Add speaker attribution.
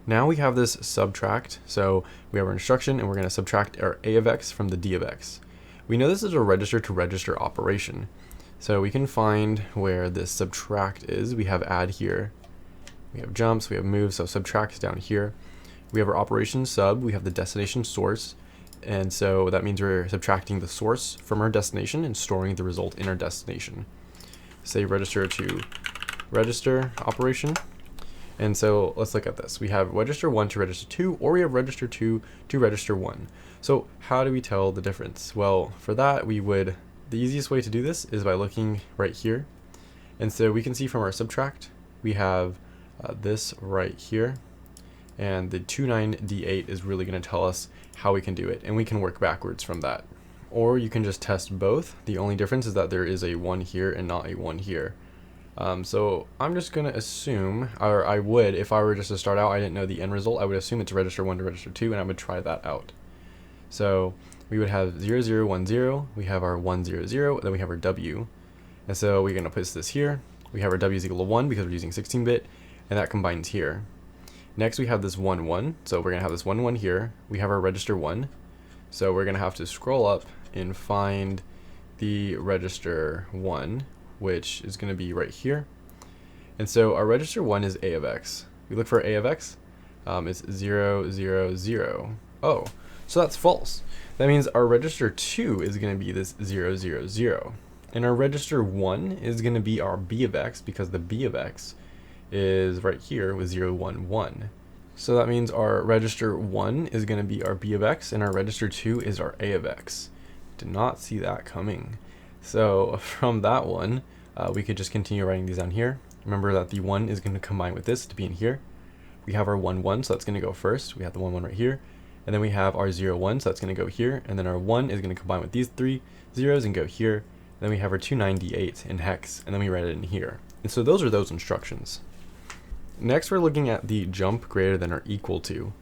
Speaker 1: Now we have this subtract, so we have our instruction and we're going to subtract our a of x from the d of x. We know this is a register to register operation, so we can find where this subtract is. We have add here, we have jumps, we have moves, so subtract is down here. We have our operation sub, we have the destination source, and so that means we're subtracting the source from our destination and storing the result in our destination. Say register to register operation. And so let's look at this. We have register 1 to register 2, or we have register 2 to register 1. So how do we tell the difference? Well, for that the easiest way to do this is by looking right here. And so we can see from our subtract, we have this right here. And the 29D8 is really going to tell us how we can do it. And we can work backwards from that. Or you can just test both. The only difference is that there is a 1 here and not a 1 here. So I'm just going to assume, or I would, if I were just to start out, I didn't know the end result, I would assume it's register 1 to register 2, and I would try that out. So we would have 0, 0, 1, 0, we have our 1, 0, 0, and then we have our W. And so we're going to place this here. We have our W is equal to 1 because we're using 16-bit, and that combines here. Next we have this 1, 1, so we're going to have this 1, 1 here. We have our register 1, so we're going to have to scroll up and find the register 1, which is going to be right here. And so our register 1 is a of x. We look for a of x, it's 0, 0, 0. Oh, so that's false. That means our register 2 is going to be this 0, 0, 0. And our register 1 is going to be our b of x, because the b of x is right here with 0, 1, 1. So that means our register 1 is going to be our b of x, and our register 2 is our a of x. Did not see that coming. So from that one, we could just continue writing these down here. Remember that the 1 is going to combine with this to be in here. We have our 1, 1, so that's going to go first. We have the 1, 1 right here. And then we have our 0, 1, so that's going to go here. And then our 1 is going to combine with these 3 zeros and go here. And then we have our 29D8 in hex, and then we write it in here. And so those are those instructions. Next, we're looking at the jump greater than or equal to.